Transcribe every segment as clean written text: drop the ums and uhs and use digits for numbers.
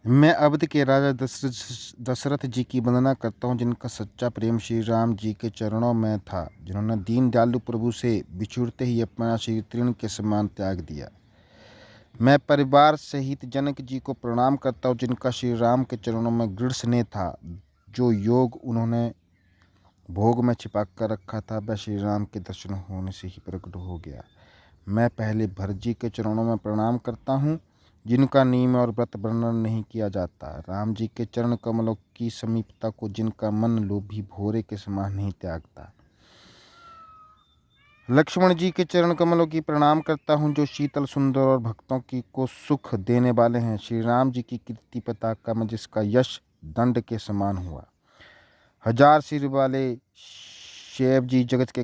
मैं अवध के राजा दशरथ जी की वंदना करता हूँ, जिनका सच्चा प्रेम श्री राम जी के चरणों में था, जिन्होंने दीन दयालु प्रभु से बिछुड़ते ही अपना शरीर तृण के समान त्याग दिया। मैं परिवार सहित जनक जी को प्रणाम करता हूँ, जिनका श्री राम के चरणों में दृढ़ स्नेह था। जो योग उन्होंने भोग में छिपा कर रखा था, वह श्री राम के दर्शन होने से ही प्रकट हो गया। मैं पहले भरत जी के चरणों में प्रणाम करता हूँ, जिनका नियम और व्रत वर्णन नहीं किया जाता। राम जी के चरण कमलों की समीपता को जिनका मन लोभी भोरे के समान नहीं त्यागता। लक्ष्मण जी के चरण कमलों की प्रणाम करता हूँ, जो शीतल सुंदर और भक्तों की को सुख देने वाले हैं। श्री राम जी की कीर्ति पताका में जिसका यश दंड के समान हुआ। हजार सिर वाले शिव जी जगत के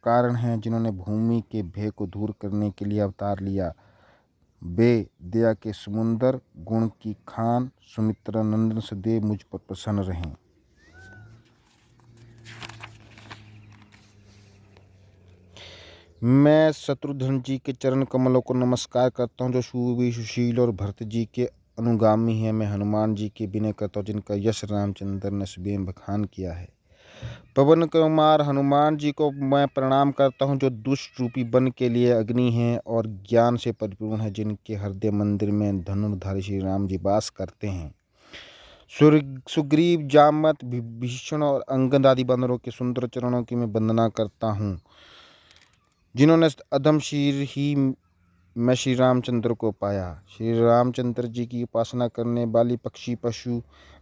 कारण हैं, जिन्होंने भूमि के भय को दूर करने के लिए अवतार लिया। वे दया के समुंदर, गुण की खान, सुमित्रा नंदन सदैव मुझ पर प्रसन्न रहें। मैं शत्रुघ्न जी के चरण कमलों को नमस्कार करता हूँ, जो सुशील और भरत जी के अनुगामी हैं। मैं हनुमान जी की विनय करता हूँ, जिनका यश रामचंद्र ने स्वयं बखान किया है। पवन कुमार हनुमान जी को मैं प्रणाम करता हूँ, जो दुष्ट रूपी वन के लिए अग्नि हैं और ज्ञान से परिपूर्ण है, जिनके हृदय मंदिर में धनुर्धारी श्री राम जी वास करते हैं। सुग्रीव, जामवंत, विभीषण और अंगद आदि वानरों के सुंदर चरणों की मैं वंदना करता हूँ, जिन्होंने अधमशीर ही मैं श्री रामचंद्र को पाया। श्री रामचंद्र जी की उपासना करने वाली पक्षी, पशु,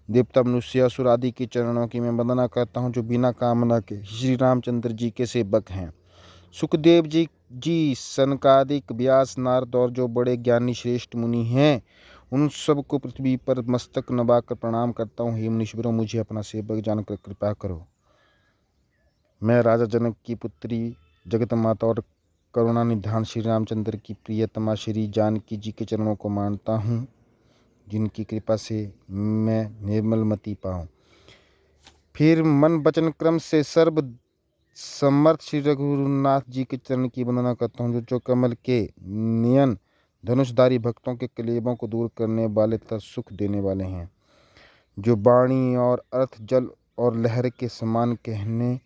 देवता, मनुष्य, असुर आदि के चरणों की मैं वंदना करता हूँ, जो बिना कामना के श्री रामचंद्र जी के सेवक हैं। सुखदेव जी, सनकादिक, व्यास, नारद और जो बड़े ज्ञानी श्रेष्ठ मुनि हैं, उन सबको पृथ्वी पर मस्तक नवाकर प्रणाम करता हूँ। हे मुनीश्वरों, मुझे अपना सेवक जानकर कृपा करो। मैं राजा जनक की पुत्री, जगत माता और करुणा निधान श्री रामचंद्र की प्रियतमा श्री जानकी जी के चरणों को मानता हूँ, जिनकी कृपा से मैं निर्मलमति पाऊँ। फिर मन वचन क्रम से सर्व समर्थ श्री रघुनाथ जी के चरण की वंदना करता हूँ, जो कमल के नयन धनुषधारी भक्तों के क्लेशों को दूर करने वाले तथा सुख देने वाले हैं। जो वाणी और अर्थ जल और लहर के समान कहने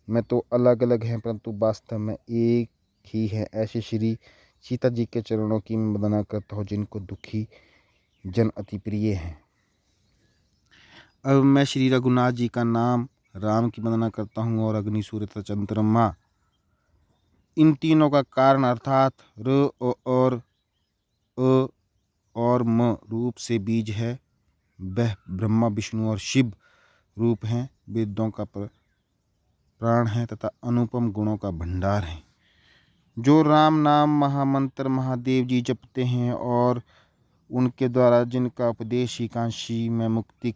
में तो अलग अलग हैं, परंतु वास्तव में एक ही है। ऐसे श्री सीता जी के चरणों की मैं वंदना करता हूँ, जिनको दुखी जन अति प्रिय हैं। अब मैं श्री रघुनाथ जी का नाम राम की वंदना करता हूँ, और अग्नि, सूर्य तथा चंद्रमा, इन तीनों का कारण अर्थात र और अ और म रूप से बीज है। वह ब्रह्मा, विष्णु और शिव रूप हैं, वेदों का प्राण है तथा अनुपम गुणों का भंडार है। जो राम नाम महामंत्र महादेव जी जपते हैं और उनके द्वारा जिनका उपदेश ही काशी में मुक्ति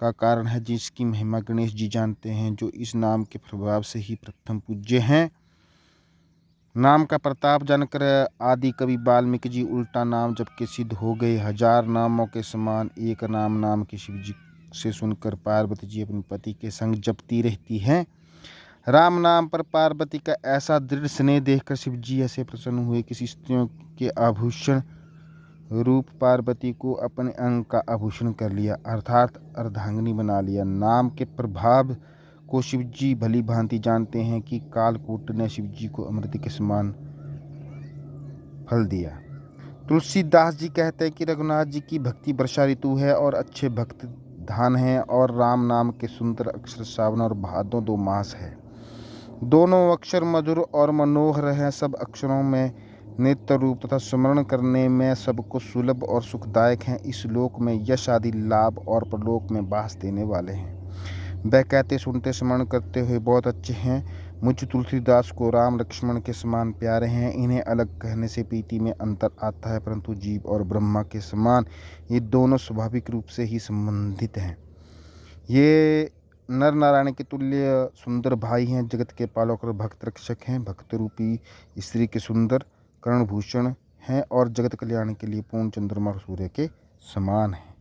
का कारण है, जिसकी महिमा गणेश जी जानते हैं, जो इस नाम के प्रभाव से ही प्रथम पूज्य हैं। नाम का प्रताप जानकर आदि कवि वाल्मीकि जी उल्टा नाम जप के सिद्ध हो गए। हजार नामों के समान एक नाम के शिव जी से सुनकर पार्वती जी अपने पति के संग जपती रहती हैं। राम नाम पर पार्वती का ऐसा दृढ़ स्नेह देखकर शिव जी ऐसे प्रसन्न हुए, किसी स्त्रियों के आभूषण रूप पार्वती को अपने अंग का आभूषण कर लिया, अर्थात अर्धांगिनी बना लिया। नाम के प्रभाव को शिव जी भली भांति जानते हैं कि कालकूट ने शिव जी को अमृत के समान फल दिया। तुलसीदास जी कहते हैं कि रघुनाथ जी की भक्ति वर्षा ऋतु है और अच्छे भक्त धान है, और राम नाम के सुंदर अक्षर सावन और भादों 2 मास है। दोनों अक्षर मधुर और मनोहर हैं। सब अक्षरों में नित्य रूप तथा स्मरण करने में सबको सुलभ और सुखदायक हैं। इस लोक में यश आदि लाभ और परलोक में वास देने वाले हैं। वह कहते सुनते स्मरण करते हुए बहुत अच्छे हैं। मुझ तुलसीदास को राम लक्ष्मण के समान प्यारे हैं। इन्हें अलग कहने से प्रीति में अंतर आता है, परंतु जीव और ब्रह्मा के समान ये दोनों स्वाभाविक रूप से ही संबंधित हैं। ये नर नारायण के तुल्य सुंदर भाई हैं, जगत के पालक और भक्त रक्षक हैं। भक्त रूपी स्त्री के सुंदर कर्णभूषण हैं और जगत कल्याण के लिए पूर्ण चंद्रमा और सूर्य के समान हैं।